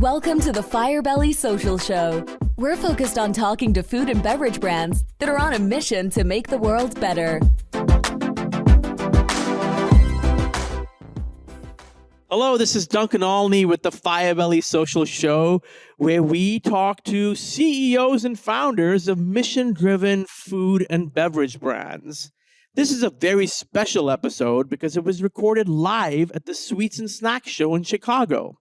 Welcome to the Firebelly Social Show. We're focused on talking to food and beverage brands that are on a mission to make the world better. Hello, this is Duncan Alney with the Firebelly Social Show, where we talk to CEOs and founders of mission-driven food and beverage brands. This is a very special episode because it was recorded live at the Sweets and Snacks Show in Chicago.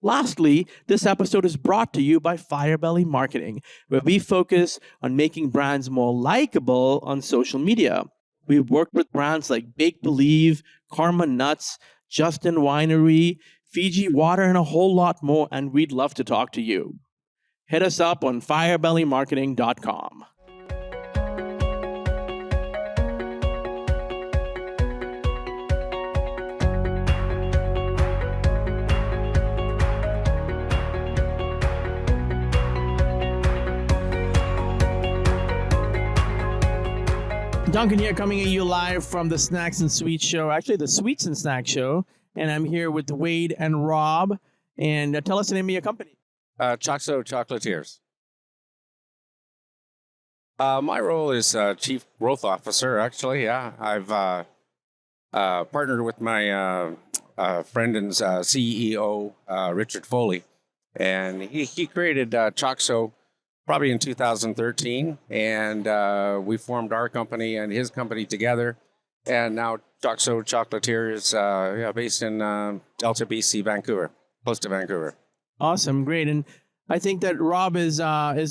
Lastly, this episode is brought to you by Firebelly Marketing, where we focus on making brands more likable on social media. We've worked with brands like Bake Believe, Karma Nuts, Justin Winery, Fiji Water, and a whole lot more, and we'd love to talk to you. Hit us up on firebellymarketing.com. Duncan here, coming at you live from the Snacks and Sweets Show, actually the Sweets and Snacks Show, and I'm here with Wade and Rob, and tell us the name of your company. Toxo Chocolatiers. My role is Chief Growth Officer, actually, yeah. I've partnered with my friend and CEO, Richard Foley, and he created ChocXO probably in 2013, and we formed our company and his company together, and now Toxo Chocolatier is based in Delta, BC, Vancouver, close to Vancouver. Awesome, great, and I think that Rob is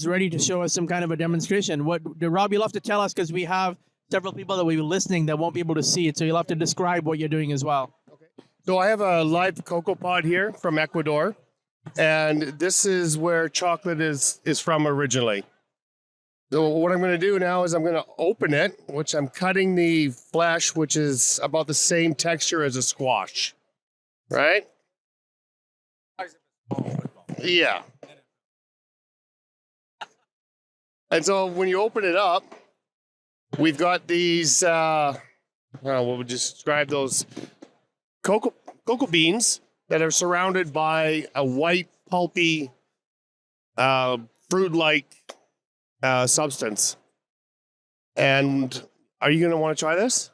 ready to show us some kind of a demonstration. Rob, you'll have to tell us because we have several people that will be listening that won't be able to see it, so you'll have to describe what you're doing as well. Okay. So I have a live cocoa pod here from Ecuador. And this is where chocolate is from originally. So what I'm going to do now is I'm going to open it, which I'm cutting the flesh, which is about the same texture as a squash, right? Yeah. And so when you open it up, we've got these, what would we describe those cocoa beans that are surrounded by a white, pulpy, fruit-like substance. And are you going to want to try this?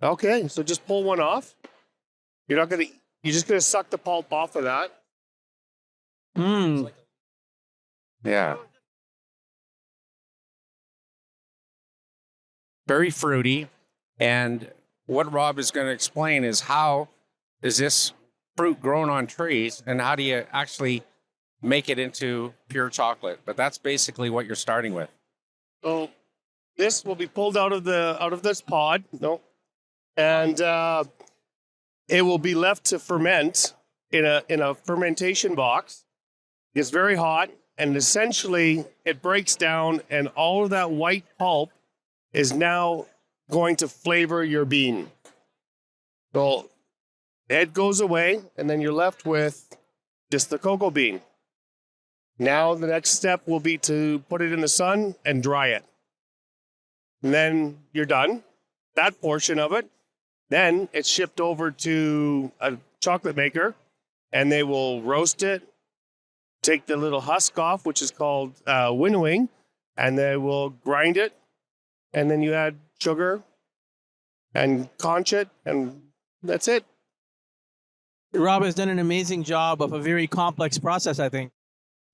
Okay, so just pull one off. You're just going to suck the pulp off of that. Yeah. Very fruity. And what Rob is going to explain is how is this fruit grown on trees, and how do you actually make it into pure chocolate? But that's basically what you're starting with. So this will be pulled out of this pod, and it will be left to ferment in a fermentation box. It's very hot, and essentially it breaks down, and all of that white pulp is now going to flavor your bean. So it goes away, and then you're left with just the cocoa bean. Now the next step will be to put it in the sun and dry it. And then you're done. That portion of it. Then it's shipped over to a chocolate maker, and they will roast it, take the little husk off, which is called winnowing, and they will grind it, and then you add sugar and conch it, and that's it. Rob has done an amazing job of a very complex process, I think.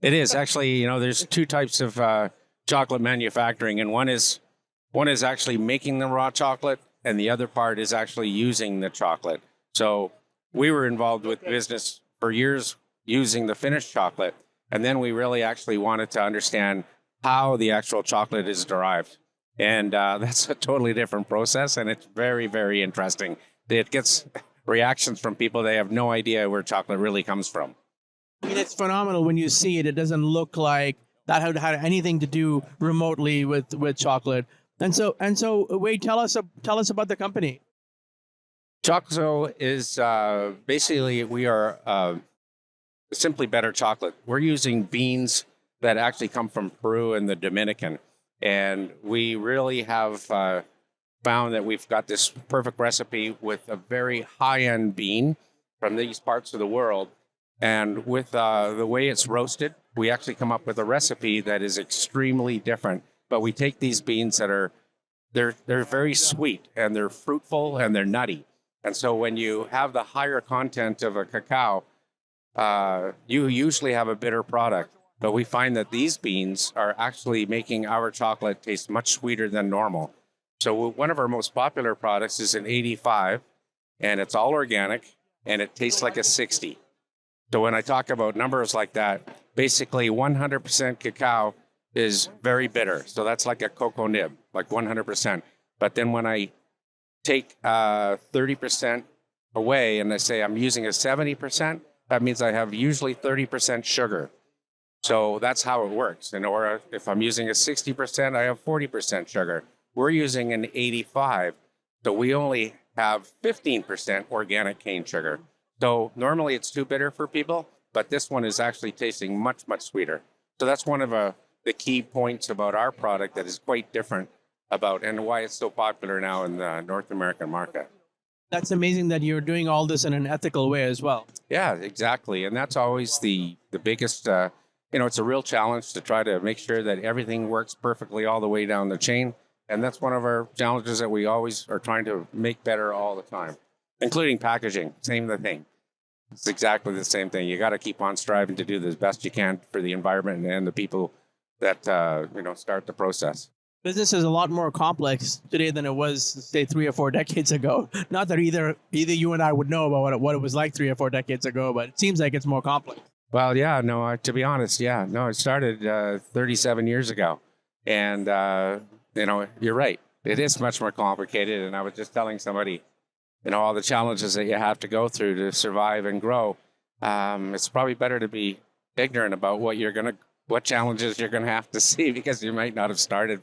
It is actually, there's two types of chocolate manufacturing, and one is actually making the raw chocolate, and the other part is actually using the chocolate. So we were involved with business for years using the finished chocolate, and then we really actually wanted to understand how the actual chocolate is derived. And that's a totally different process, and it's very, very interesting. It gets reactions from people. They have no idea where chocolate really comes from. I mean, it's phenomenal when you see it. It doesn't look like that had anything to do remotely with chocolate. And so, Wade, tell us about the company. ChocXO is basically, we are simply better chocolate. We're using beans that actually come from Peru and the Dominican. And we really have found that we've got this perfect recipe with a very high-end bean from these parts of the world And with the way it's roasted, we actually come up with a recipe that is extremely different. But we take these beans that are, they're very sweet and they're fruitful and they're nutty. And so when you have the higher content of a cacao, you usually have a bitter product. But we find that these beans are actually making our chocolate taste much sweeter than normal. So one of our most popular products is an 85, and it's all organic, and it tastes like a 60. So when I talk about numbers like that, basically 100% cacao is very bitter. So that's like a cocoa nib, like 100%. But then when I take 30% away and I say I'm using a 70%, that means I have usually 30% sugar. So that's how it works. And or if I'm using a 60%, I have 40% sugar. We're using an 85, so we only have 15% organic cane sugar. So normally it's too bitter for people, but this one is actually tasting much, much sweeter. So that's one of the key points about our product that is quite different about and why it's so popular now in the North American market. That's amazing that you're doing all this in an ethical way as well. Yeah, exactly. And that's always the biggest, it's a real challenge to try to make sure that everything works perfectly all the way down the chain. And that's one of our challenges that we always are trying to make better all the time, including packaging. Same thing. It's exactly the same thing. You got to keep on striving to do the best you can for the environment and the people that, start the process. Business is a lot more complex today than it was, say, 3 or 4 decades ago. Not that either you and I would know about what it was like 3 or 4 decades ago, but it seems like it's more complex. Well, yeah, no, to be honest, yeah. No, it started 37 years ago. And, you're right. It is much more complicated. And I was just telling somebody, all the challenges that you have to go through to survive and grow. It's probably better to be ignorant about what challenges you're going to have to see because you might not have started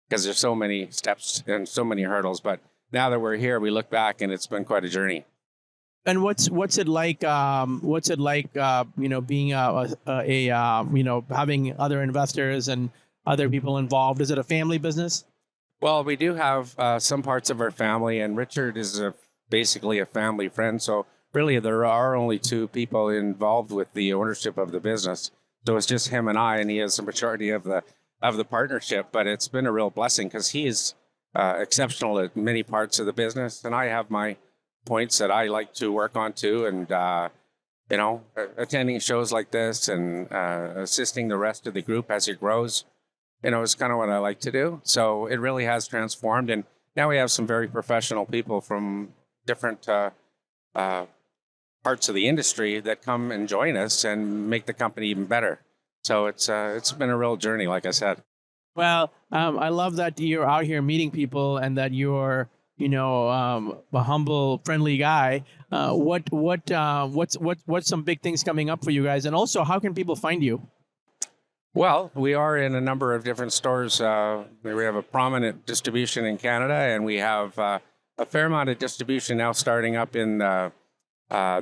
because there's so many steps and so many hurdles. But now that we're here, we look back and it's been quite a journey. And what's it like? Being having other investors and other people involved. Is it a family business? Well, we do have some parts of our family, and Richard is basically a family friend. So really, there are only 2 people involved with the ownership of the business. So it's just him and I, and he has the majority of the partnership. But it's been a real blessing because he is exceptional at many parts of the business, and I have my points that I like to work on too, and attending shows like this and assisting the rest of the group as it grows, is kind of what I like to do. So it really has transformed, and now we have some very professional people from different parts of the industry that come and join us and make the company even better. So it's been a real journey, like I said. Well, I love that you're out here meeting people and that you're a humble, friendly guy. What's some big things coming up for you guys? And also, how can people find you? Well, we are in a number of different stores. We have a prominent distribution in Canada, and we have a fair amount of distribution now starting up in the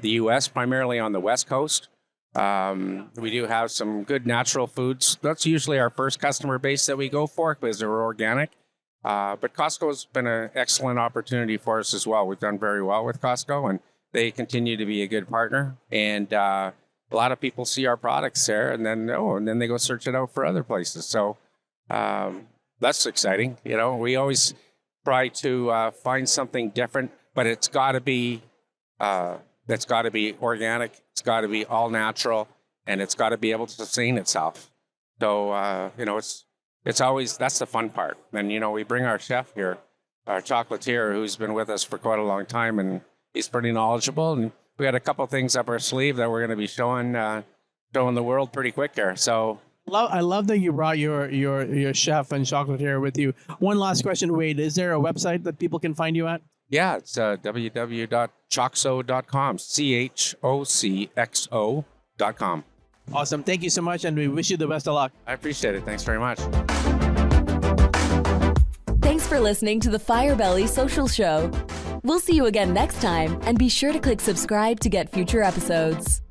U.S., primarily on the West Coast. We do have some good natural foods. That's usually our first customer base that we go for because they're organic. But Costco has been an excellent opportunity for us as well. We've done very well with Costco, and they continue to be a good partner. And a lot of people see our products there, and then they go search it out for other places. So that's exciting. We always try to find something different, but it's got to be organic. It's got to be all natural, and it's got to be able to sustain itself. So it's always, that's the fun part. And, we bring our chef here, our chocolatier, who's been with us for quite a long time, and he's pretty knowledgeable. And we had a couple things up our sleeve that we're going to be showing the world pretty quick here. So I love that you brought your chef and chocolatier with you. One last question, Wade. Is there a website that people can find you at? Yeah, it's www.choxo.com, ChocXO.com. Awesome. Thank you so much, and we wish you the best of luck. I appreciate it. Thanks very much. Thanks for listening to the Firebelly Social Show. We'll see you again next time, and be sure to click subscribe to get future episodes.